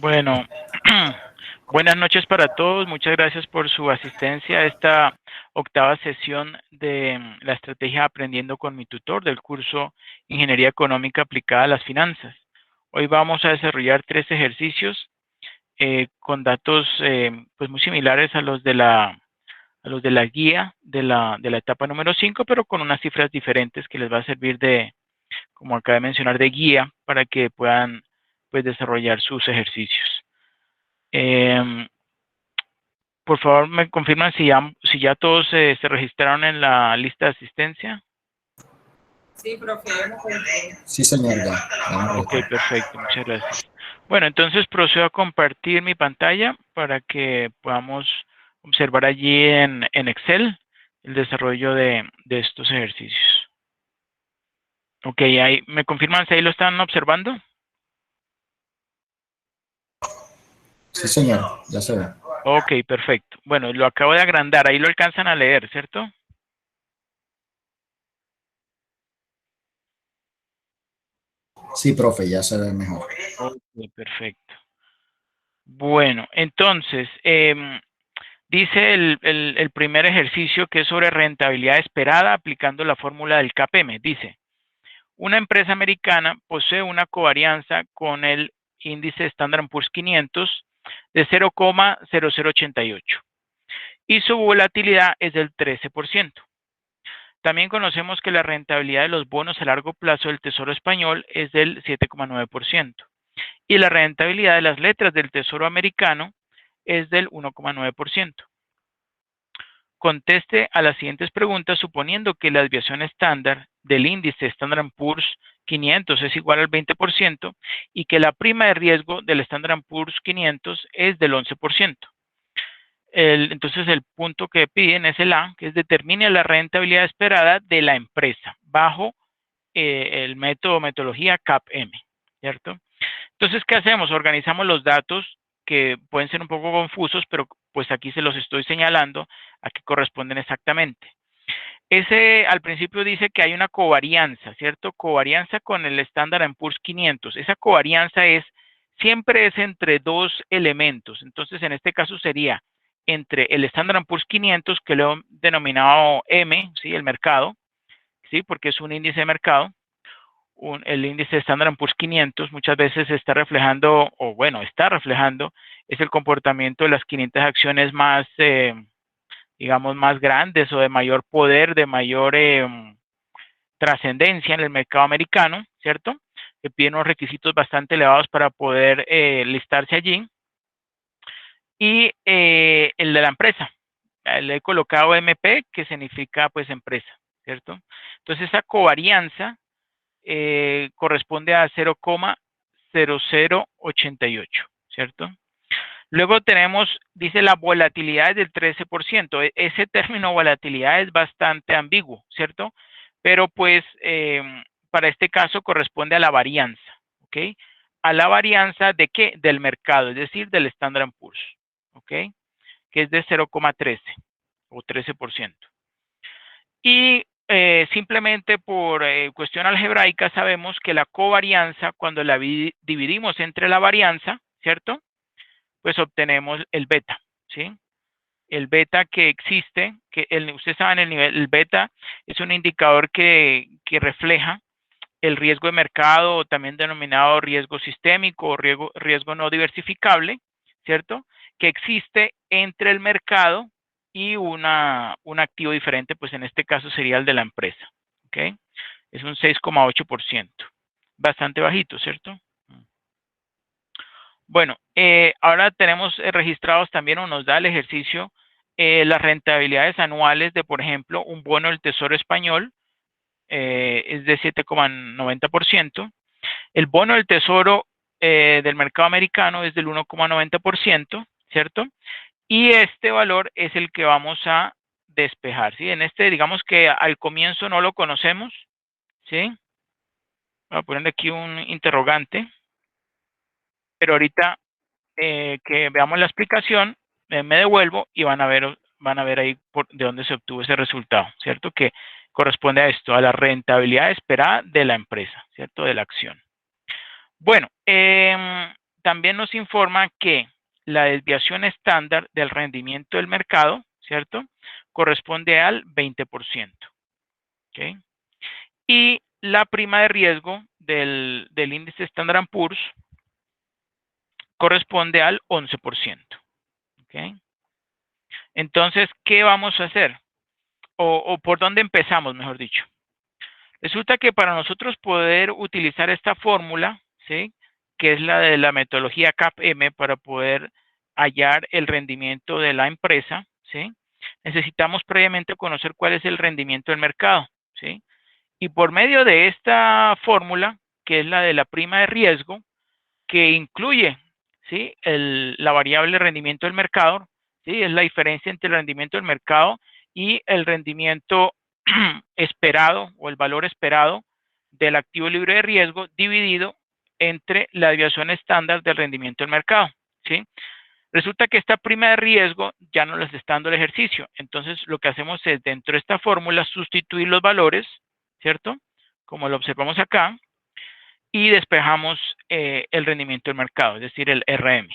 Bueno, buenas noches para todos. Muchas gracias por su asistencia a esta octava sesión de la estrategia Aprendiendo con mi tutor del curso Ingeniería Económica aplicada a las finanzas. Hoy vamos a desarrollar 3 ejercicios con datos pues muy similares a los de la guía de la etapa número 5, pero con unas cifras diferentes que les va a servir de, como acabé de mencionar, de guía para que puedan pues desarrollar sus ejercicios. Por favor, me confirman si ya todos se registraron en la lista de asistencia. Sí, profe. Sí, señor, ya. Ok, perfecto, muchas gracias. Bueno, entonces procedo a compartir mi pantalla para que podamos observar allí en Excel el desarrollo de estos ejercicios. Ok, ahí, ¿me confirman si ahí lo están observando? Sí, señor, ya se ve. Ok, perfecto. Bueno, lo acabo de agrandar, ahí lo alcanzan a leer, ¿cierto? Sí, profe, ya se ve mejor. Ok, perfecto. Bueno, entonces, dice el primer ejercicio que es sobre rentabilidad esperada aplicando la fórmula del KPM. Dice, una empresa americana posee una covarianza con el índice Standard & Poor's 500 de 0,0088 y su volatilidad es del 13%. También conocemos que la rentabilidad de los bonos a largo plazo del Tesoro español es del 7,9% y la rentabilidad de las letras del Tesoro americano es del 1,9%. Conteste a las siguientes preguntas suponiendo que la desviación estándar del índice Standard & Poor's 500 es igual al 20% y que la prima de riesgo del Standard & Poor's 500 es del 11%. Entonces el punto que piden es el A, que es determine la rentabilidad esperada de la empresa bajo el metodología CAPM, ¿cierto? Entonces, ¿qué hacemos? Organizamos los datos que pueden ser un poco confusos, pero pues aquí se los estoy señalando a qué corresponden exactamente. Ese al principio dice que hay una covarianza, ¿cierto? Covarianza con el Standard & Poor's 500. Esa covarianza siempre es entre dos elementos. Entonces, en este caso sería entre el Standard & Poor's 500, que lo he denominado M, ¿sí? El mercado, ¿sí? Porque es un índice de mercado. El índice Standard & Poor's 500 muchas veces está reflejando, o bueno, está reflejando, es el comportamiento de las 500 acciones más, digamos, más grandes o de mayor poder, de mayor trascendencia en el mercado americano, ¿cierto? Que piden unos requisitos bastante elevados para poder listarse allí. Y el de la empresa, le he colocado MP, que significa pues empresa, ¿cierto? Entonces esa covarianza corresponde a 0,0088, ¿cierto? Luego tenemos, dice la volatilidad es del 13%. Ese término volatilidad es bastante ambiguo, ¿cierto? Pero pues para este caso corresponde a la varianza, ¿ok? A la varianza de qué? Del mercado, es decir, del Standard & Poor's, ¿ok? Que es de 0,13 o 13%. Y simplemente por cuestión algebraica sabemos que la covarianza, cuando la dividimos entre la varianza, ¿cierto? Pues obtenemos el beta, ¿sí? El beta que existe, ustedes saben el beta es un indicador que refleja el riesgo de mercado, también denominado riesgo sistémico o riesgo no diversificable, ¿cierto? Que existe entre el mercado y un activo diferente, pues en este caso sería el de la empresa, ¿ok? Es un 6,8%, bastante bajito, ¿cierto? Bueno, ahora tenemos registrados también o nos da el ejercicio las rentabilidades anuales de, por ejemplo, un bono del Tesoro español, es de 7,90%. El bono del Tesoro del mercado americano es del 1,90%, ¿cierto? Y este valor es el que vamos a despejar, ¿sí? En este, digamos que al comienzo no lo conocemos, ¿sí? Voy a poner aquí un interrogante, pero ahorita que veamos la explicación, me devuelvo y van a ver ahí de dónde se obtuvo ese resultado, ¿cierto? Que corresponde a esto, a la rentabilidad esperada de la empresa, ¿cierto? De la acción. Bueno, también nos informa que la desviación estándar del rendimiento del mercado, ¿cierto? Corresponde al 20%. ¿Ok? Y la prima de riesgo del índice Standard & Poor's corresponde al 11%. ¿Ok? Entonces, ¿qué vamos a hacer? O por dónde empezamos, mejor dicho. Resulta que para nosotros poder utilizar esta fórmula, ¿sí? Que es la de la metodología CAPM, para poder hallar el rendimiento de la empresa, ¿sí? Necesitamos previamente conocer cuál es el rendimiento del mercado, ¿sí? Y por medio de esta fórmula, que es la de la prima de riesgo, que incluye, ¿sí? La variable rendimiento del mercado, ¿sí? Es la diferencia entre el rendimiento del mercado y el rendimiento esperado o el valor esperado del activo libre de riesgo dividido entre la desviación estándar del rendimiento del mercado, ¿sí? Resulta que esta prima de riesgo ya no les está dando el ejercicio. Entonces, lo que hacemos es, dentro de esta fórmula, sustituir los valores, ¿cierto? Como lo observamos acá, y despejamos el rendimiento del mercado, es decir, el RM.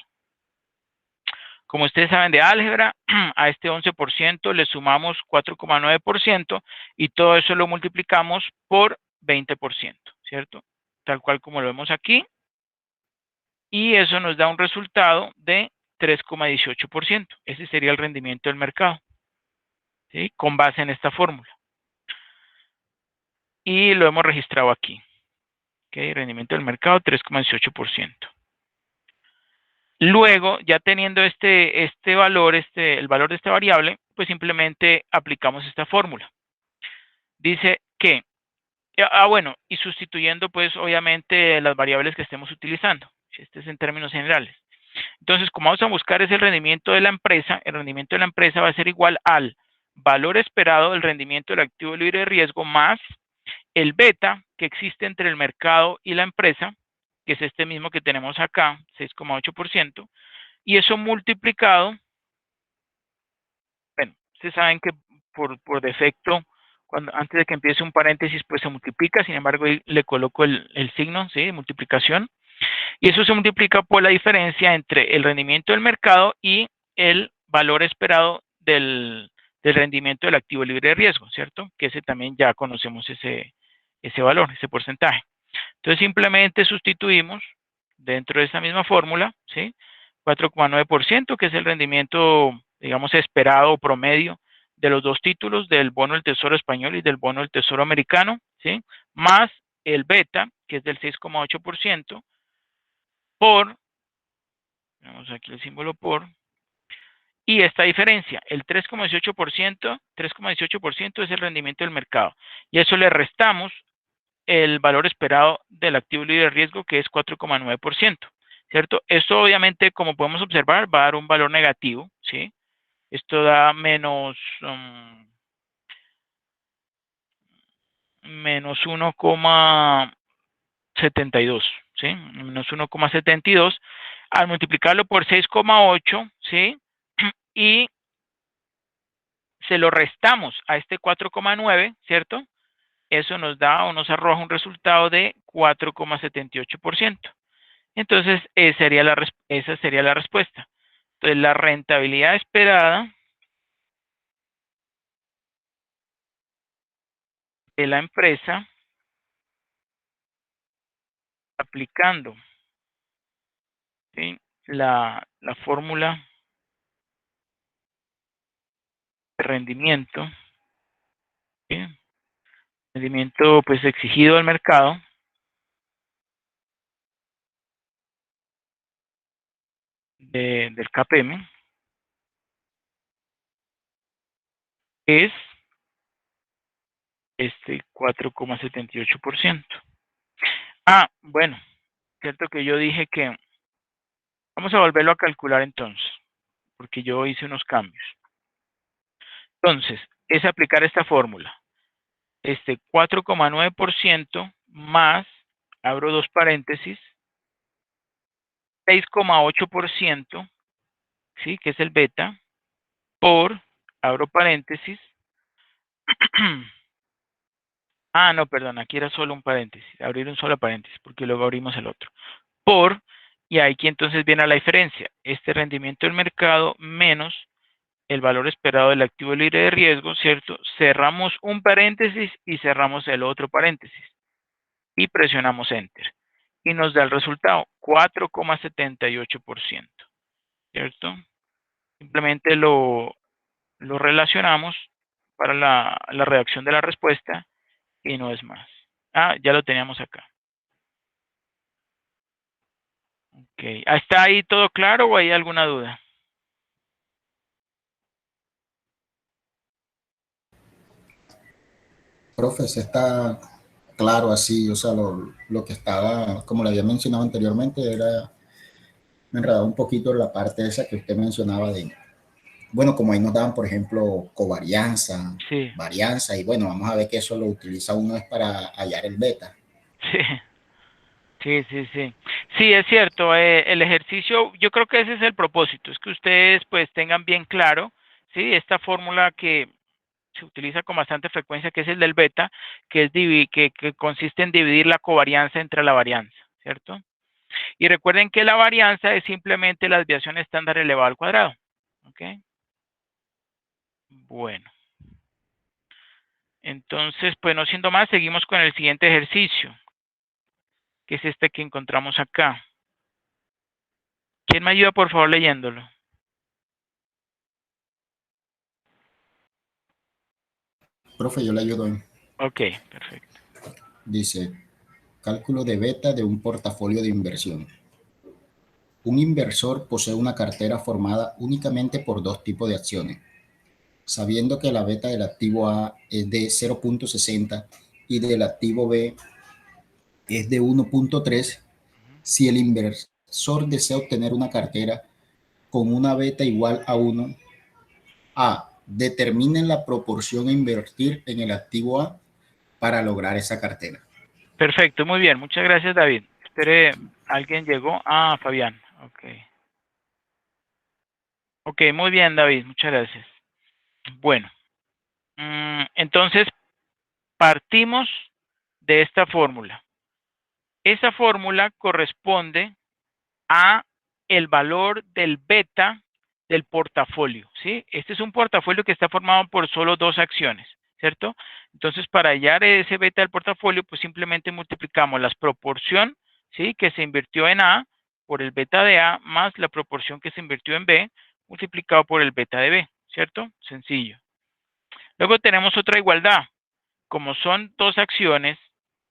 Como ustedes saben de álgebra, a este 11% le sumamos 4,9% y todo eso lo multiplicamos por 20%, ¿cierto? Tal cual como lo vemos aquí. Y eso nos da un resultado de 3,18%. Ese sería el rendimiento del mercado, ¿sí? Con base en esta fórmula. Y lo hemos registrado aquí. ¿Ok? Rendimiento del mercado, 3,18%. Luego, ya teniendo este valor, el valor de esta variable, pues simplemente aplicamos esta fórmula. Dice que, bueno, y sustituyendo pues obviamente las variables que estemos utilizando. Este es en términos generales. Entonces, como vamos a buscar es el rendimiento de la empresa, el rendimiento de la empresa va a ser igual al valor esperado del rendimiento del activo libre de riesgo más el beta que existe entre el mercado y la empresa, que es este mismo que tenemos acá, 6,8%, y eso multiplicado, bueno, ustedes saben que por defecto, antes de que empiece un paréntesis, pues se multiplica, sin embargo, ahí le coloco el signo, ¿sí? De multiplicación, y eso se multiplica por la diferencia entre el rendimiento del mercado y el valor esperado del rendimiento del activo libre de riesgo, ¿cierto? Que ese también ya conocemos ese valor, ese porcentaje. Entonces simplemente sustituimos dentro de esa misma fórmula, ¿sí? 4,9%, que es el rendimiento, digamos, esperado o promedio de los dos títulos, del bono del Tesoro español y del bono del Tesoro americano, ¿sí? Más el beta, que es del 6,8%, por, vemos aquí el símbolo por, y esta diferencia, el 3,18% es el rendimiento del mercado. Y eso le restamos el valor esperado del activo libre de riesgo, que es 4,9%, ¿cierto? Esto obviamente, como podemos observar, va a dar un valor negativo, ¿sí? Esto da menos 1,72, ¿sí? Menos 1,72. Al multiplicarlo por 6,8, ¿sí? Y se lo restamos a este 4,9, ¿cierto? Eso nos da o nos arroja un resultado de 4,78%. Entonces, esa sería la respuesta. Entonces, la rentabilidad esperada de la empresa aplicando, ¿sí? la fórmula de rendimiento, ¿sí? Rendimiento pues exigido al mercado, del KPM, es este 4,78%. Ah, bueno, cierto que yo dije que vamos a volverlo a calcular entonces, porque yo hice unos cambios. Entonces, es aplicar esta fórmula. 4,9% más, abro dos paréntesis, 6,8%, ¿sí? Que es el beta, por, abro paréntesis, no, perdón, aquí era solo un paréntesis, abrir un solo paréntesis, porque luego abrimos el otro, por Y aquí entonces viene la diferencia. Este rendimiento del mercado menos el valor esperado del activo libre de riesgo, ¿cierto? Cerramos un paréntesis y cerramos el otro paréntesis. Y presionamos Enter. Y nos da el resultado, 4,78%, ¿cierto? Simplemente lo relacionamos para la redacción de la respuesta y no es más. Ah, ya lo teníamos acá. Ok, ¿está ahí todo claro o hay alguna duda? Profe, se está claro así, o sea, lo que estaba, como le había mencionado anteriormente, era, me enredaba un poquito en la parte esa que usted mencionaba de, bueno, como ahí nos daban, por ejemplo, covarianza, Sí, varianza, y bueno, vamos a ver que eso lo utiliza uno es para hallar el beta. sí, sí. Sí, es cierto, el ejercicio, yo creo que ese es el propósito, es que ustedes pues tengan bien claro, sí, esta fórmula que se utiliza con bastante frecuencia, que es el del beta, que es que consiste en dividir la covarianza entre la varianza, ¿cierto? Y recuerden que la varianza es simplemente la desviación estándar elevado al cuadrado, ¿ok? Bueno, entonces, pues no siendo más, seguimos con el siguiente ejercicio, que es este que encontramos acá. ¿Quién me ayuda, por favor, leyéndolo? Profe, yo le ayudo en, Ok, perfecto. dice, cálculo de beta de un portafolio de inversión. Un inversor posee una cartera formada únicamente por dos tipos de acciones. Sabiendo que la beta del activo A es de 0,60 y del activo B es de 1,3, si el inversor desea obtener una cartera con una beta igual a 1, A, determinen la proporción a invertir en el activo A para lograr esa cartera. Perfecto, muy bien. Muchas gracias, David. Espere, ¿alguien llegó? Ah, Fabián. Ok. Ok, muy bien, David. Muchas gracias. Bueno, entonces partimos de esta fórmula. Esa fórmula corresponde a el valor del beta del portafolio, ¿sí? Este es un portafolio que está formado por solo dos acciones, ¿cierto? Entonces, para hallar ese beta del portafolio, pues simplemente multiplicamos la proporción, ¿sí? Que se invirtió en A por el beta de A más la proporción que se invirtió en B multiplicado por el beta de B, ¿cierto? Sencillo. Luego tenemos otra igualdad. Como son dos acciones,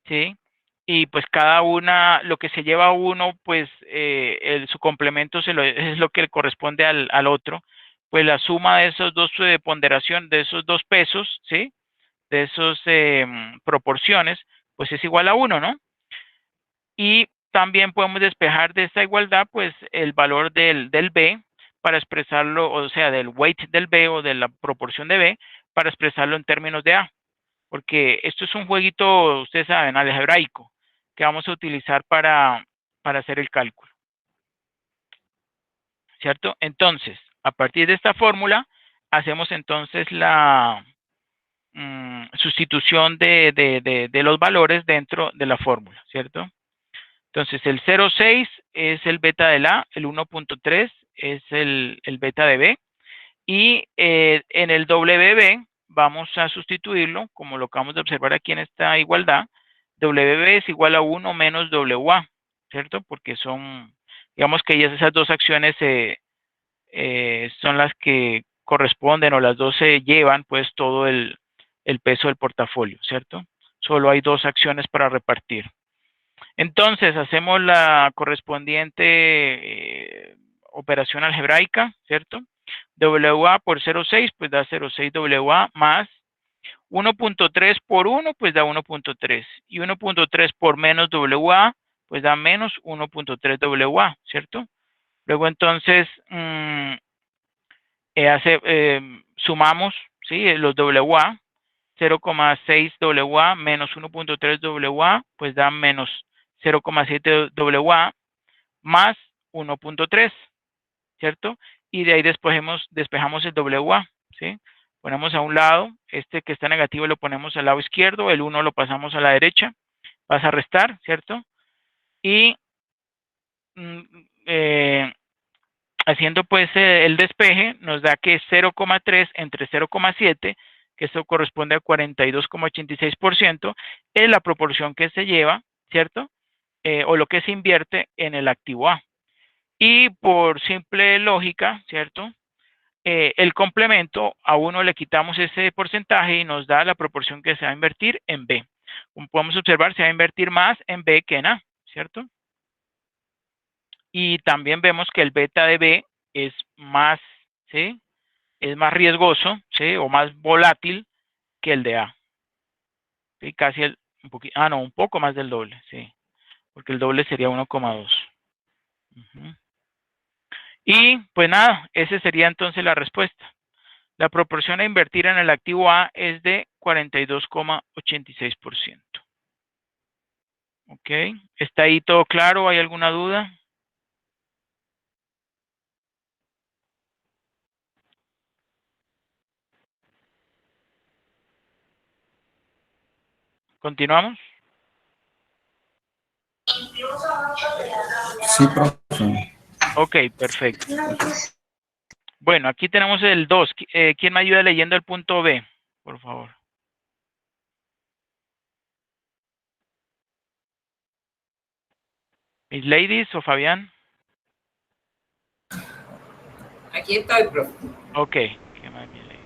¿sí? Y pues cada una, lo que se lleva a uno, pues su complemento es lo que le corresponde al otro. Pues la suma de esos dos ponderación, de esos dos pesos, ¿sí? De esos proporciones, pues es igual a 1, ¿no? Y también podemos despejar de esta igualdad, pues el valor del B para expresarlo, o sea, del weight del B o de la proporción de B para expresarlo en términos de A, porque esto es un jueguito, ustedes saben, algebraico, que vamos a utilizar para hacer el cálculo, ¿cierto? Entonces, a partir de esta fórmula, hacemos entonces la sustitución de los valores dentro de la fórmula, ¿cierto? Entonces, el 0,6 es el beta del A, el 1,3 es el beta de B, y en el WB vamos a sustituirlo, como lo acabamos de observar aquí en esta igualdad. WB es igual a 1 menos WA, ¿cierto? Porque son, digamos que esas dos acciones son las que corresponden o las dos se llevan pues todo el peso del portafolio, ¿cierto? Solo hay dos acciones para repartir. Entonces, hacemos la correspondiente operación algebraica, ¿cierto? WA por 0,6, pues da 0,6 WA más 1,3 por 1, pues da 1,3. Y 1,3 por menos WA, pues da menos 1,3 WA, ¿cierto? Luego entonces sumamos, ¿sí? Los WA, 0,6 WA menos 1,3 WA, pues da menos 0,7 WA más 1,3, ¿cierto? Y de ahí despejamos el WA, ¿sí? Ponemos a un lado, este que está negativo lo ponemos al lado izquierdo, el 1 lo pasamos a la derecha, vas a restar, ¿cierto? Y haciendo pues el despeje, nos da que 0,3 entre 0,7, que eso corresponde a 42,86%, es la proporción que se lleva, ¿cierto? O lo que se invierte en el activo A. Y por simple lógica, ¿cierto? El complemento, a uno le quitamos ese porcentaje y nos da la proporción que se va a invertir en B. Como podemos observar, se va a invertir más en B que en A, ¿cierto? Y también vemos que el beta de B es más, ¿sí? Es más riesgoso, ¿sí? O más volátil que el de A. ¿Sí? Casi un poco más del doble, sí. Porque el doble sería 1,2. Y pues nada, esa sería entonces la respuesta. La proporción a invertir en el activo A es de 42,86%. ¿Ok? ¿Está ahí todo claro? ¿Hay alguna duda? ¿Continuamos? Sí, profe. Ok, perfecto. Bueno, aquí tenemos el 2. ¿Quién me ayuda leyendo el punto B? Por favor. ¿Miss Ladies o Fabián? Aquí estoy, profe. Ok. ¿Qué más, Miss Ladies?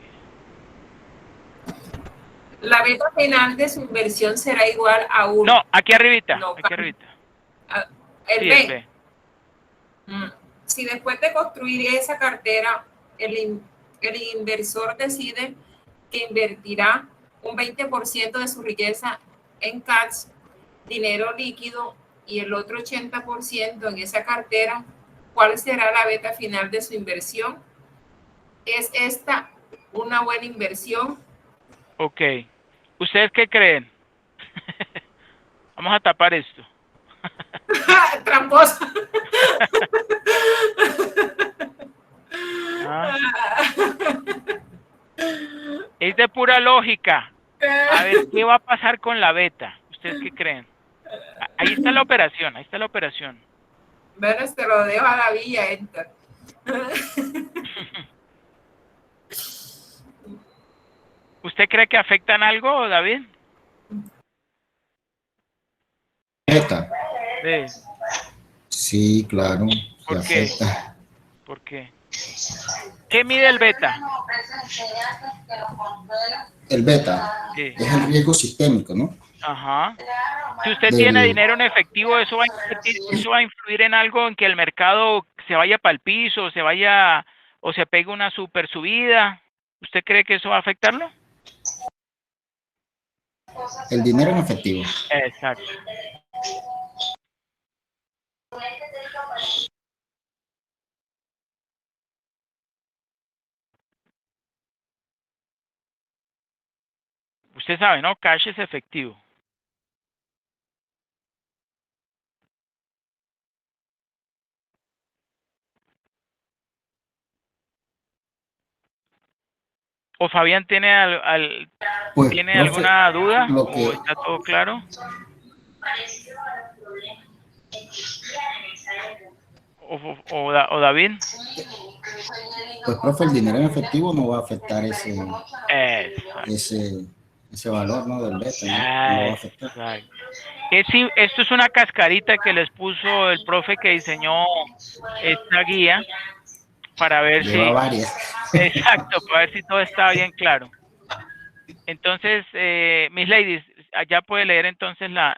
La beta final de su inversión será igual a 1. No, aquí arribita. No Aquí cambia. arribita. El Sí, el B. B. Si después de construir esa cartera, el inversor decide que invertirá un 20% de su riqueza en cash, dinero líquido, y el otro 80% en esa cartera, ¿cuál será la beta final de su inversión? ¿Es esta una buena inversión? Ok. ¿Ustedes qué creen? Vamos a tapar esto. Tramposo. ¿Ah? Es de pura lógica. A ver, ¿qué va a pasar con la beta? ¿Ustedes qué creen? Ahí está la operación, ahí está la operación. Bueno, se lo dejo a la villa, enter. ¿Usted cree que afectan algo, David? Beta. Sí. Sí, claro, se ¿Por qué? afecta. ¿Por qué? ¿Qué mide el beta? El beta Sí. es el riesgo sistémico, ¿no? Ajá. Si usted tiene Del, dinero en efectivo, eso va a influir en algo, en que el mercado se vaya para el piso, se vaya o se pegue una super subida. ¿Usted cree que eso va a afectarlo? el dinero en efectivo. Exacto. Usted sabe, ¿no? Cash es efectivo. ¿O Fabián Pues, tiene profe, alguna duda? lo ¿O que, está todo claro? ¿O David? pues, profe, el dinero en efectivo no va a afectar Exacto. ese valor, ¿no? Del beta, ¿no? No lo va a afectar. Exacto. Esto es una cascarita que les puso el profe que diseñó esta guía para ver Lleva si, varias. exacto, para ver si todo está bien claro. Entonces, Miss Ladies, allá puede leer entonces la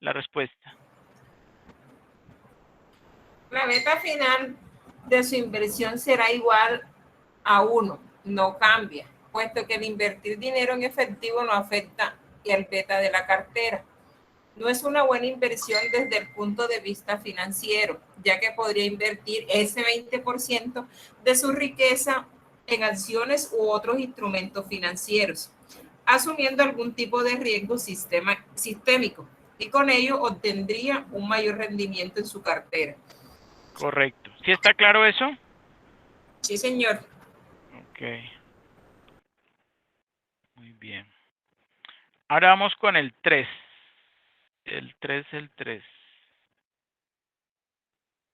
respuesta. La meta final de su inversión será igual a 1, no cambia, puesto que el invertir dinero en efectivo no afecta el beta de la cartera. No es una buena inversión desde el punto de vista financiero, ya que podría invertir ese 20% de su riqueza en acciones u otros instrumentos financieros, asumiendo algún tipo de riesgo sistémico, y con ello obtendría un mayor rendimiento en su cartera. Correcto. ¿Sí está claro eso? Sí, señor. Ok. Muy bien. Ahora vamos con el 3. El 3.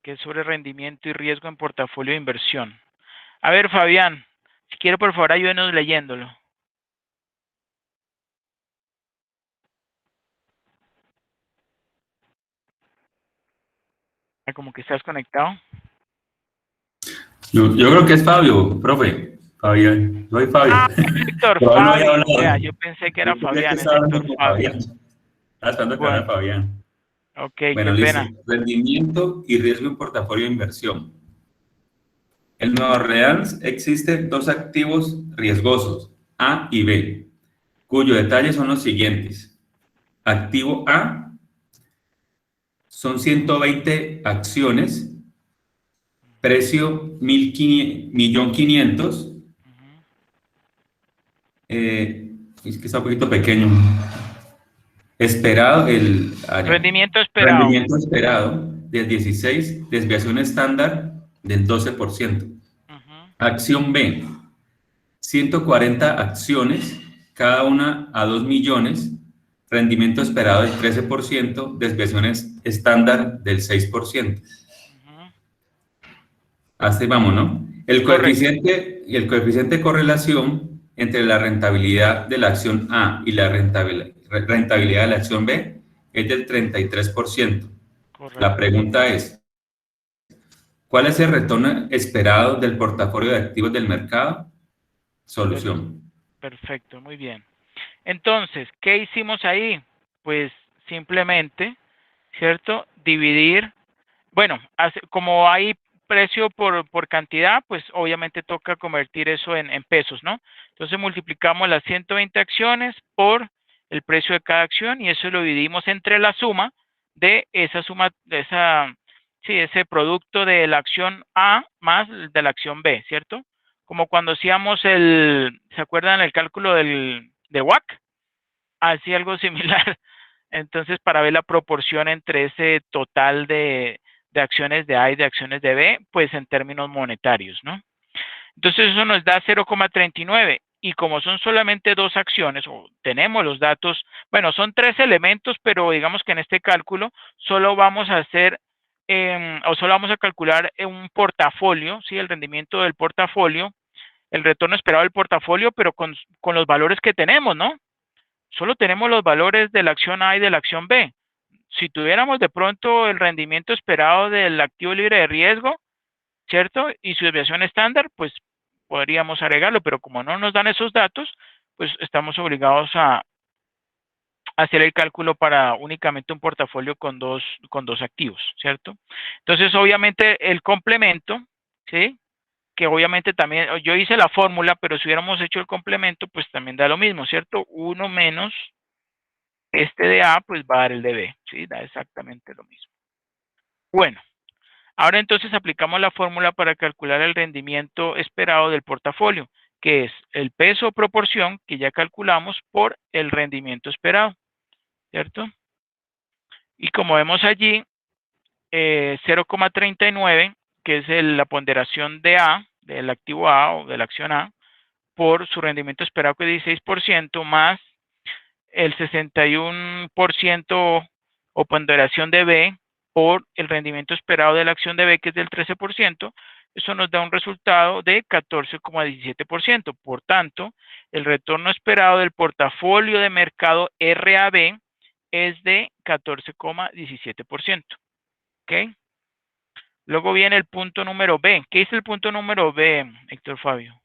que es sobre rendimiento y riesgo en portafolio de inversión. A ver, Fabián, si quiere, por favor, ayúdenos leyéndolo. Como que estás conectado. Yo creo que es Fabio, profe. Fabián. Soy Fabio. Ah, Héctor Pero hoy no había Fabio. Vea, hablado. yo pensé que Yo era pensé que Fabián, es estaba hablando Héctor con Fabio. Fabián. Estaba esperando que hablara Bueno, Fabián. ok, qué Bueno, listo. pena. Rendimiento y riesgo en portafolio de inversión. En Nueva Orleans existen dos activos riesgosos, A y B, cuyos detalles son los siguientes. Activo A son 120 acciones, precio 1.500.000. Es que está un poquito pequeño. Esperado, Rendimiento esperado. rendimiento esperado del 16, desviación estándar del 12%. Acción B, 140 acciones, cada una a 2 millones, rendimiento esperado del 13%, desviaciones estándar del 6%. Hasta ahí vamos, ¿no? El Correcto. coeficiente de correlación entre la rentabilidad de la acción A y la rentabilidad de la acción B es del 33%. La Correcto. pregunta es, ¿cuál es el retorno esperado del portafolio de activos del mercado? Solución. Perfecto, muy bien. Entonces, ¿qué hicimos ahí? Pues simplemente, ¿cierto? Dividir. Bueno, como hay precio por cantidad, pues obviamente toca convertir eso en pesos, ¿no? Entonces multiplicamos las 120 acciones por el precio de cada acción y eso lo dividimos entre la suma de esa suma, ese producto de la acción A más de la acción B, ¿cierto? Como cuando hacíamos ¿se acuerdan el cálculo de WACC? Así algo similar. Entonces, para ver la proporción entre ese total de acciones de A y de acciones de B, pues en términos monetarios, ¿no? Entonces, eso nos da 0,39. Y como son solamente dos acciones, o tenemos los datos, bueno, son tres elementos, pero digamos que en este cálculo solo vamos a hacer, o solo vamos a calcular un portafolio, ¿sí? El rendimiento del portafolio, el retorno esperado del portafolio, pero con los valores que tenemos, ¿no? Solo tenemos los valores de la acción A y de la acción B. Si tuviéramos de pronto el rendimiento esperado del activo libre de riesgo, ¿cierto? Y su desviación estándar, pues podríamos agregarlo, pero como no nos dan esos datos, pues estamos obligados a hacer el cálculo para únicamente un portafolio con dos activos, ¿cierto? Entonces, obviamente, el complemento, ¿sí? Que obviamente también, yo hice la fórmula, pero si hubiéramos hecho el complemento, pues también da lo mismo, ¿cierto? 1 menos este de A, pues va a dar el de B, ¿sí? Da exactamente lo mismo. Bueno, ahora entonces aplicamos la fórmula para calcular el rendimiento esperado del portafolio, que es el peso o proporción que ya calculamos por el rendimiento esperado, ¿cierto? Y como vemos allí, 0,39, que es la ponderación de A, del activo A o de la acción A, por su rendimiento esperado que es 16%, más el 61% o ponderación de B por el rendimiento esperado de la acción de B, que es del 13%, eso nos da un resultado de 14,17%. Por tanto, el retorno esperado del portafolio de mercado RAB es de 14,17%. ¿Ok? Luego viene el punto número B. ¿Qué es el punto número B, Héctor Fabio?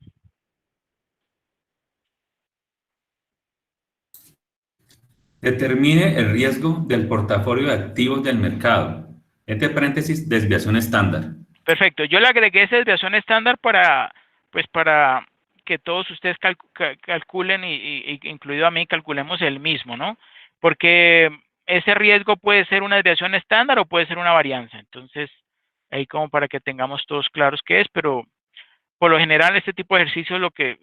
Determine el riesgo del portafolio de activos del mercado. Entre paréntesis, desviación estándar. Perfecto. Yo le agregué esa desviación estándar pues para que todos ustedes calculen y incluido a mí, calculemos el mismo, ¿no? Porque ese riesgo puede ser una desviación estándar o puede ser una varianza. Entonces, ahí como para que tengamos todos claros qué es, pero por lo general este tipo de ejercicio lo que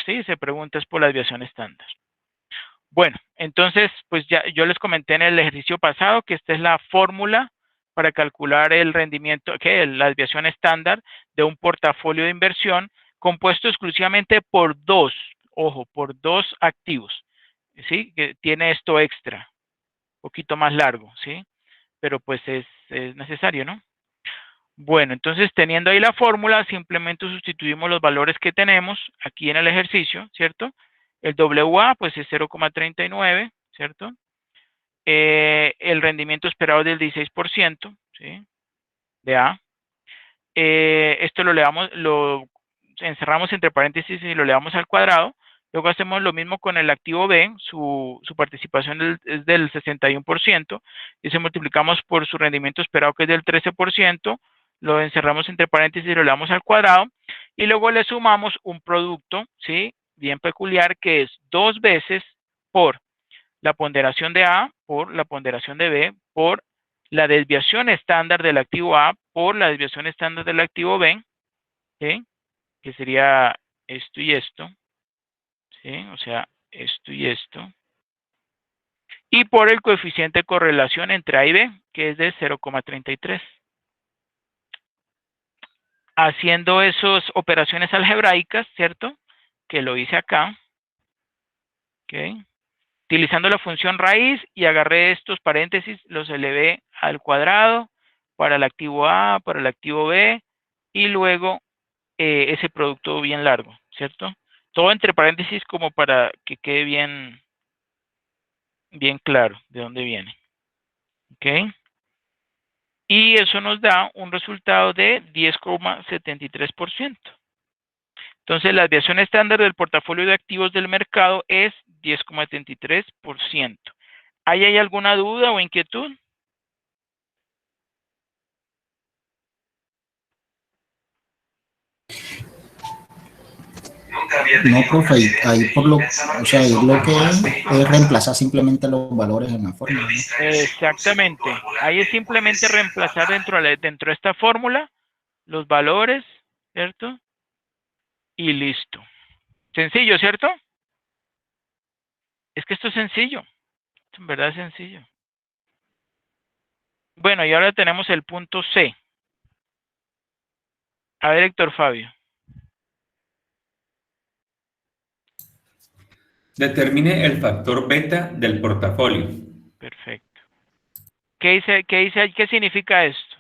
sí se pregunta es por la desviación estándar. Bueno, entonces, pues ya yo les comenté en el ejercicio pasado que esta es la fórmula para calcular el rendimiento, que la desviación estándar de un portafolio de inversión compuesto exclusivamente por dos, ojo, por dos activos, ¿sí? Que tiene esto extra, un poquito más largo, ¿sí? Pero pues es necesario, ¿no? Bueno, entonces teniendo ahí la fórmula, simplemente sustituimos los valores que tenemos aquí en el ejercicio, ¿cierto? El WA pues es 0,39, ¿cierto? El rendimiento esperado es del 16%, ¿sí? De A. Esto lo encerramos entre paréntesis y lo elevamos al cuadrado. Luego hacemos lo mismo con el activo B, su participación es del 61%, y se multiplicamos por su rendimiento esperado que es del 13%, lo encerramos entre paréntesis y lo elevamos al cuadrado, y luego le sumamos un producto, ¿sí? Bien peculiar, que es 2 veces por la ponderación de A, por la ponderación de B, por la desviación estándar del activo A, por la desviación estándar del activo B, ¿sí? Que sería esto y esto, ¿sí? O sea, esto y esto. Y por el coeficiente de correlación entre A y B, que es de 0,33. Haciendo esas operaciones algebraicas, ¿cierto? Que lo hice acá. ¿Ok? Utilizando la función raíz y agarré estos paréntesis, los elevé al cuadrado para el activo A, para el activo B, y luego ese producto bien largo, ¿cierto? Todo entre paréntesis como para que quede bien claro de dónde viene. ¿Ok? Y eso nos da un resultado de 10,73%. Entonces, la desviación estándar del portafolio de activos del mercado es 10,73%. ¿Hay alguna duda o inquietud? No, profe, ahí por lo, o sea, ahí lo que es reemplazar simplemente los valores en la fórmula, ¿no? Exactamente. Ahí es simplemente reemplazar dentro de esta fórmula los valores, ¿cierto? Y listo. Sencillo, ¿cierto? Es que esto es sencillo. Esto en verdad es sencillo. Bueno, y ahora tenemos el punto C. A ver, Héctor Fabio. Determine el factor beta del portafolio. Perfecto. ¿Qué significa esto?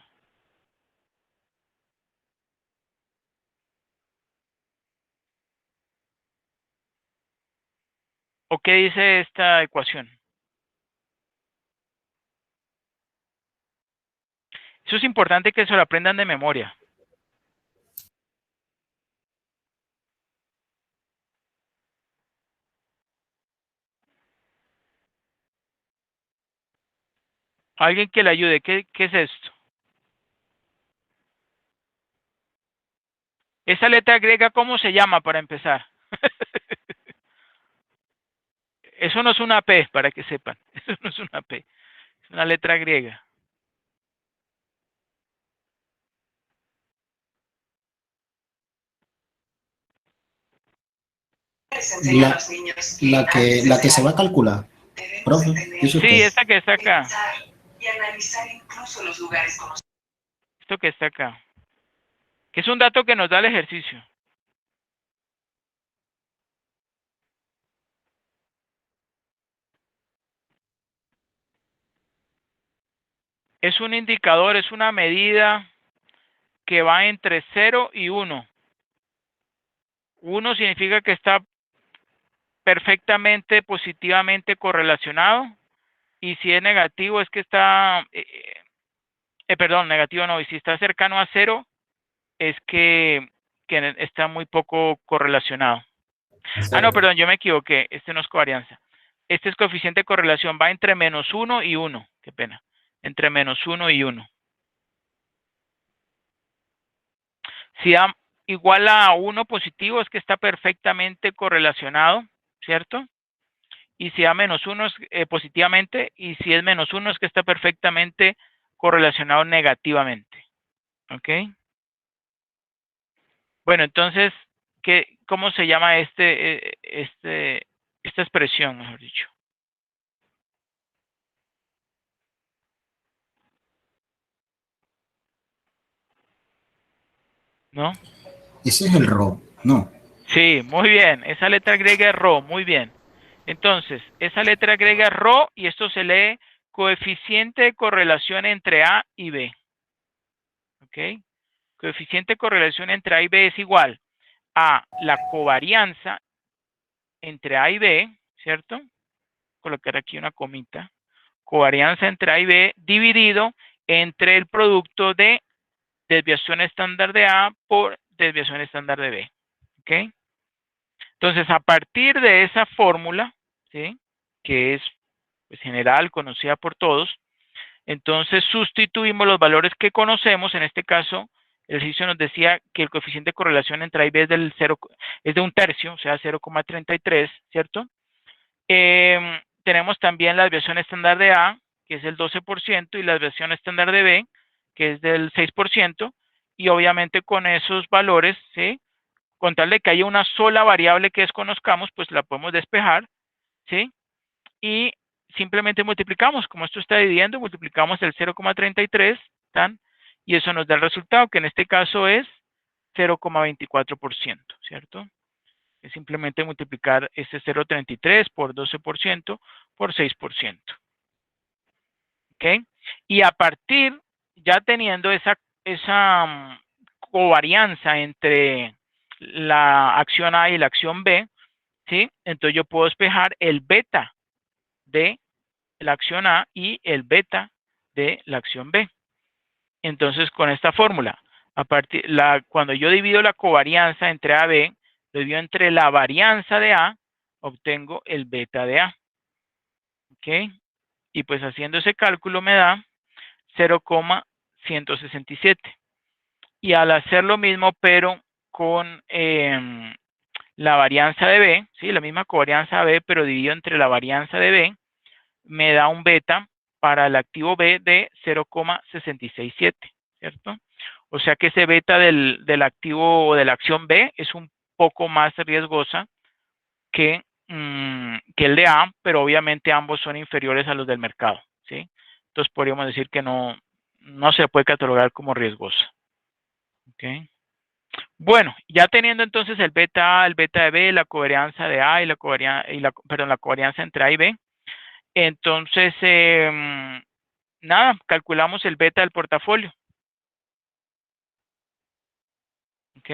¿O qué dice esta ecuación? Eso es importante que se lo aprendan de memoria. Alguien que le ayude. ¿Qué es esto? Esa letra griega, ¿cómo se llama para empezar? Eso no es una P, para que sepan. Eso no es una P. Es una letra griega. La que se va a calcular, profe, dice Sí, usted. esta que está acá. Esto que está acá. Que es un dato que nos da el ejercicio. Es un indicador, es una medida que va entre 0 y 1. 1 significa que está perfectamente positivamente correlacionado, y si es negativo es que está, perdón, negativo no, y si está cercano a 0 es que está muy poco correlacionado. Ah, no, perdón, yo me equivoqué, este no es covarianza. Este es coeficiente de correlación, va entre -1 y 1, qué pena, entre -1 y 1. Si da igual a 1 positivo es que está perfectamente correlacionado, ¿cierto? Y si da -1 es positivamente, y si es -1 es que está perfectamente correlacionado negativamente. ¿Ok? Bueno, entonces, ¿cómo se llama esta expresión, mejor dicho? ¿No? Ese es el RO, no. Sí, muy bien. Esa letra griega es Rho, muy bien. Entonces, esa letra griega es Rho y esto se lee coeficiente de correlación entre A y B. ¿Ok? ¿ok? Coeficiente de correlación entre A y B es igual a la covarianza entre A y B, ¿cierto? Colocar aquí una comita. Covarianza entre A y B dividido entre el producto de desviación estándar de A por desviación estándar de B, ¿ok? Entonces, a partir de esa fórmula, ¿sí? Que es pues, general, conocida por todos, entonces sustituimos los valores que conocemos. En este caso, el ejercicio nos decía que el coeficiente de correlación entre A y B es, es de 1/3, o sea, 0,33, ¿cierto? Tenemos también la desviación estándar de A, que es el 12%, y la desviación estándar de B, que es del 6%, y obviamente con esos valores, ¿sí? Con tal de que haya una sola variable que desconozcamos, pues la podemos despejar, ¿sí? Y simplemente multiplicamos, como esto está dividiendo, multiplicamos el 0,33, ¿tan? Y eso nos da el resultado, que en este caso es 0,24%, ¿cierto? Es simplemente multiplicar ese 0,33 por 12% por 6%. ¿Ok? Y a partir, ya teniendo esa covarianza entre la acción A y la acción B, ¿sí? Entonces yo puedo despejar el beta de la acción A y el beta de la acción B. Entonces, con esta fórmula, cuando yo divido la covarianza entre A y B, lo divido entre la varianza de A, obtengo el beta de A. ¿Ok? Y pues haciendo ese cálculo me da 0,167. Y al hacer lo mismo, pero con la varianza de B, ¿sí? La misma covarianza B, pero dividido entre la varianza de B, me da un beta para el activo B de 0,667, ¿cierto? O sea que ese beta del activo o de la acción B es un poco más riesgosa que el de A, pero obviamente ambos son inferiores a los del mercado, ¿sí? Entonces podríamos decir que no se puede catalogar como riesgosa. ¿Ok? Bueno, ya teniendo entonces el beta A, el beta de B, la covarianza de A y la covarianza entre A y B, entonces, nada, calculamos el beta del portafolio. ¿Ok?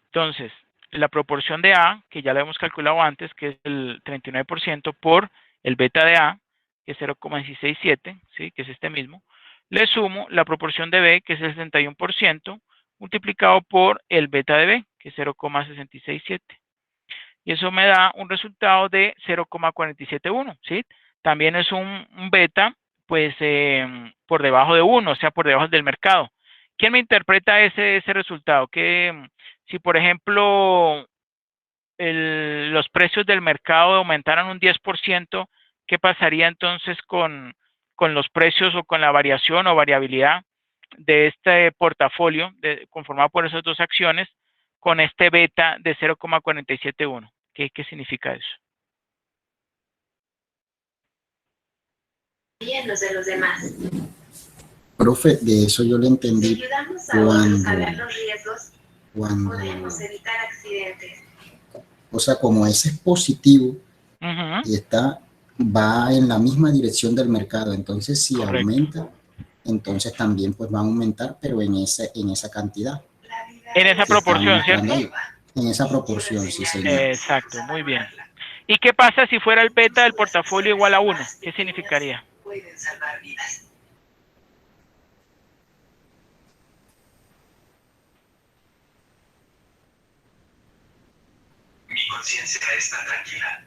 Entonces, la proporción de A, que ya la hemos calculado antes, que es el 39% por el beta de A, que es 0,167, ¿sí? Que es este mismo. Le sumo la proporción de B, que es el 61%, multiplicado por el beta de B, que es 0,667. Y eso me da un resultado de 0,471, ¿sí? También es un beta, pues, por debajo de 1, o sea, por debajo del mercado. ¿Quién me interpreta ese resultado? Que si, por ejemplo, los precios del mercado aumentaran un 10%, ¿qué pasaría entonces con los precios o con la variación o variabilidad de este portafolio conformado por esas dos acciones con este beta de 0,471? ¿Qué significa eso? Los de los demás. Profe, de eso yo le entendí cuando podemos evitar accidentes. O sea, como ese es positivo y va en la misma dirección del mercado, entonces si aumenta, entonces también pues va a aumentar, pero en esa cantidad. En esa proporción, ¿cierto? Ahí. En esa proporción, sí, señor. Exacto, muy bien. ¿Y qué pasa si fuera el beta del portafolio igual a 1? ¿Qué significaría? Pueden salvar vidas. Mi conciencia está tranquila.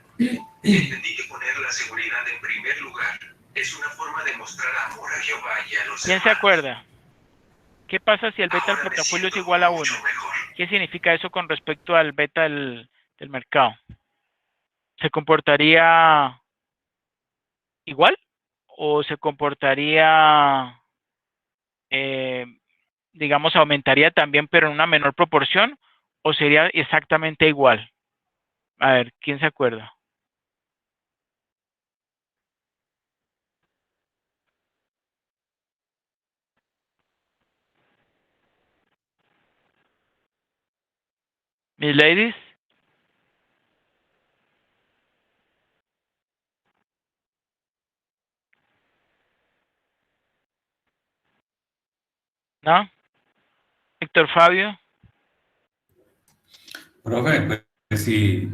Entendí que poner la seguridad en primer lugar es una forma de mostrar amor a Jehová y a los ¿Quién se acuerda? ¿Qué pasa si el beta del portafolio es igual a 1? ¿Qué significa eso con respecto al beta del mercado? ¿Se comportaría igual? ¿O se comportaría, digamos, aumentaría también, pero en una menor proporción? ¿O sería exactamente igual? A ver, ¿quién se acuerda? Mis ladies. ¿No? Héctor Fabio. Profe, pues, si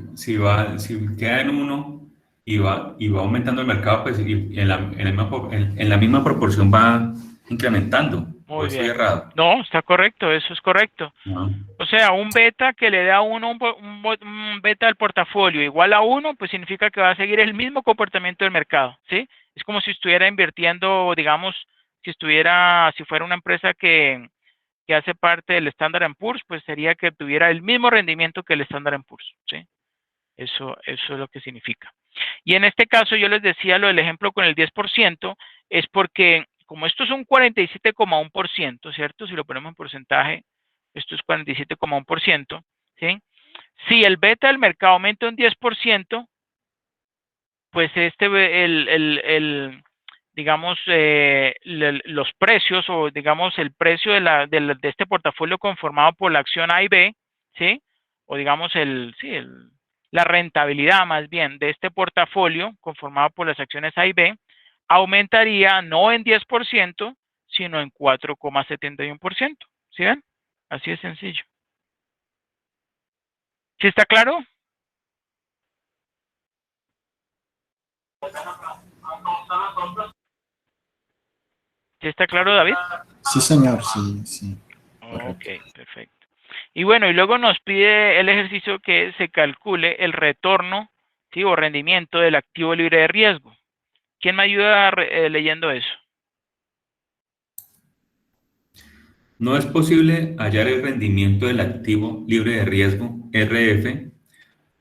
queda en 1 y va aumentando el mercado, pues y en la misma proporción va incrementando. ¿O Muy estoy bien. errado? No, está correcto, eso es correcto. No. O sea, un beta que le da a uno un beta al portafolio igual a 1, pues significa que va a seguir el mismo comportamiento del mercado, ¿sí? Es como si estuviera invirtiendo, digamos, si fuera una empresa que hace parte del Standard & Poor's, pues sería que tuviera el mismo rendimiento que el Standard & Poor's, ¿sí? Eso es lo que significa. Y en este caso yo les decía lo del ejemplo con el 10%, es porque como esto es un 47,1%, ¿cierto? Si lo ponemos en porcentaje, esto es 47,1%, ¿sí? Si el beta del mercado aumenta un 10%, pues digamos, los precios o digamos el precio de este portafolio conformado por la acción A y B, ¿sí? O digamos la rentabilidad más bien de este portafolio conformado por las acciones A y B aumentaría no en 10%, sino en 4,71%. ¿Sí ven? Así de sencillo. ¿Sí está claro? ¿Sí está claro, David? Sí, señor, sí, sí. Ok, Correcto. perfecto. Y bueno, y luego nos pide el ejercicio que se calcule el retorno, ¿sí? O rendimiento del activo libre de riesgo. ¿Quién me ayuda leyendo eso? No es posible hallar el rendimiento del activo libre de riesgo, RF,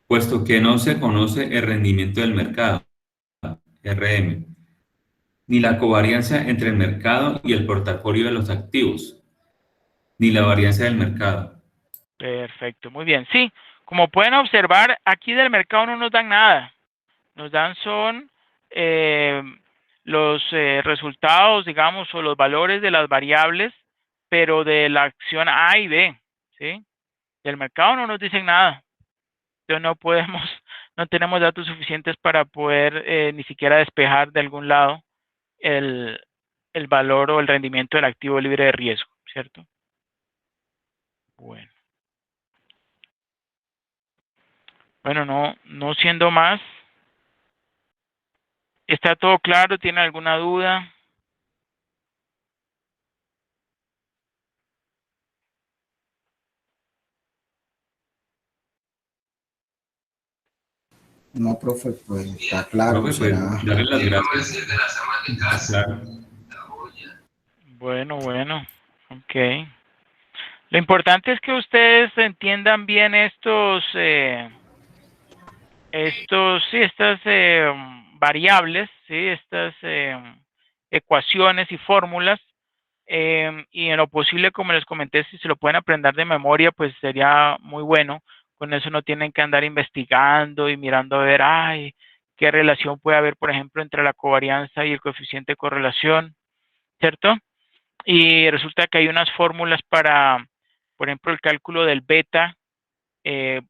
puesto que no se conoce el rendimiento del mercado, RM, ni la covarianza entre el mercado y el portafolio de los activos, ni la varianza del mercado. Perfecto, muy bien. Sí, como pueden observar, aquí del mercado no nos dan nada. Nos dan son los resultados, digamos, o los valores de las variables, pero de la acción A y B, ¿sí? Del mercado no nos dicen nada. Entonces no podemos, no tenemos datos suficientes para poder ni siquiera despejar de algún lado el, el valor o el rendimiento del activo libre de riesgo, ¿cierto? Bueno. Bueno, no siendo más, ¿está todo claro? ¿Tiene alguna duda? No, profe, pues está claro, Profe, pues será. darle las ¿Qué puedo gracias. decir de las amas de Está casa? claro. La olla. Bueno, ok. Lo importante es que ustedes entiendan bien estas variables, ¿sí? Estas ecuaciones y fórmulas, y en lo posible, como les comenté, si se lo pueden aprender de memoria, pues sería muy bueno. Con eso no tienen que andar investigando y mirando a ver, ay, qué relación puede haber, por ejemplo, entre la covarianza y el coeficiente de correlación, ¿cierto? Y resulta que hay unas fórmulas para, por ejemplo, el cálculo del beta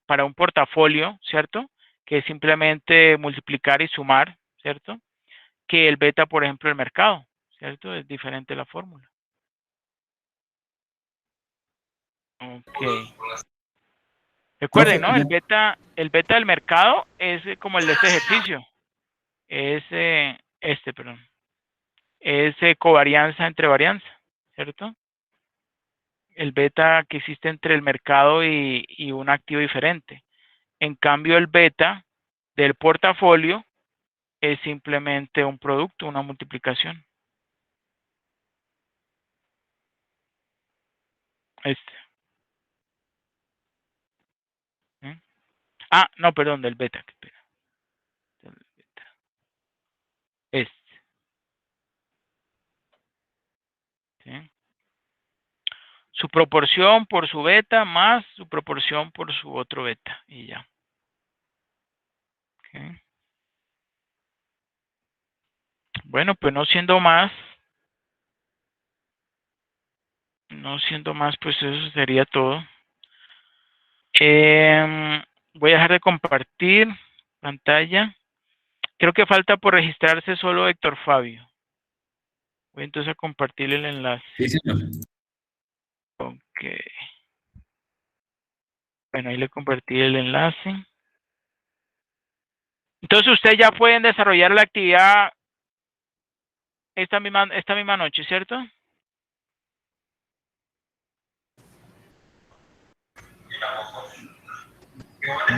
para un portafolio, ¿cierto? Que es simplemente multiplicar y sumar, ¿cierto? Que el beta, por ejemplo, el mercado, ¿cierto? Es diferente la fórmula. Ok. Recuerden, Profe, ¿no? El beta del mercado es como el de este ejercicio. Es perdón. Es covarianza entre varianza, ¿cierto? El beta que existe entre el mercado y un activo diferente. En cambio, el beta del portafolio es simplemente un producto, una multiplicación. Este. ¿eh? Ah, no, perdón, del beta. Espera. Del beta. Este. ¿sí? Su proporción por su beta más su proporción por su otro beta. Y ya. ¿ok? Bueno, pues no siendo más, pues eso sería todo. Voy a dejar de compartir pantalla. Creo que falta por registrarse solo Héctor Fabio. Voy entonces a compartir el enlace. Sí, señor. Ok. Bueno, ahí le compartí el enlace. Entonces ustedes ya pueden desarrollar la actividad esta misma noche, ¿cierto?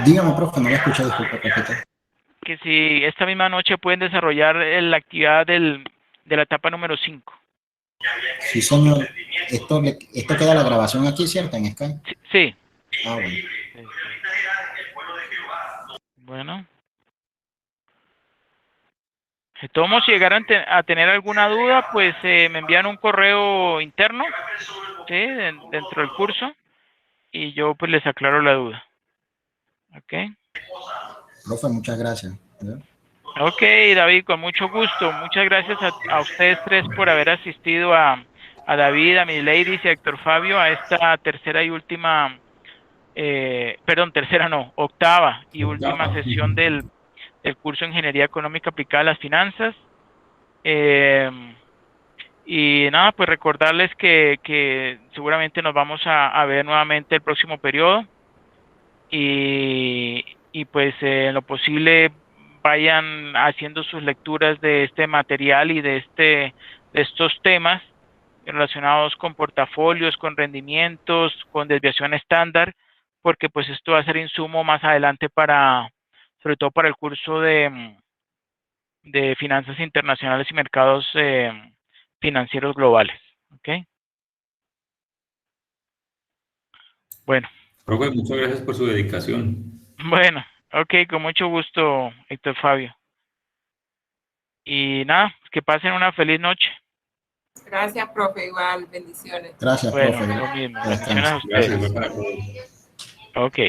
Dígame, profe, no la escuché, disculpe, repita. Que si esta misma noche pueden desarrollar la actividad de la etapa número 5. Sí, señor. Esto queda la grabación aquí, ¿cierto? En Skype. Sí. Ah, bueno. Bueno. Si todos llegaran a tener alguna duda, pues me envían un correo interno, ¿sí? Dentro del curso, y yo pues les aclaro la duda. ¿Ok? Profe, muchas gracias. Ok, David, con mucho gusto. Muchas gracias a ustedes tres por haber asistido a David, a Miss Ladies y a Héctor Fabio a esta tercera y última, tercera no, octava y última sesión del curso de Ingeniería Económica Aplicada a las Finanzas. Y nada, pues recordarles que seguramente nos vamos a ver nuevamente el próximo periodo y pues en lo posible vayan haciendo sus lecturas de este material y de estos temas relacionados con portafolios, con rendimientos, con desviación estándar, porque pues esto va a ser insumo más adelante sobre todo para el curso de finanzas internacionales y mercados financieros globales. ¿Ok? Bueno. Profe, muchas gracias por su dedicación. Bueno, ok, con mucho gusto, Héctor Fabio. Y nada, que pasen una feliz noche. Gracias, profe, igual, bendiciones. Gracias, Bueno, profe. lo mismo. Descanse. Bendiciones a ustedes. Gracias, para todos. Ok.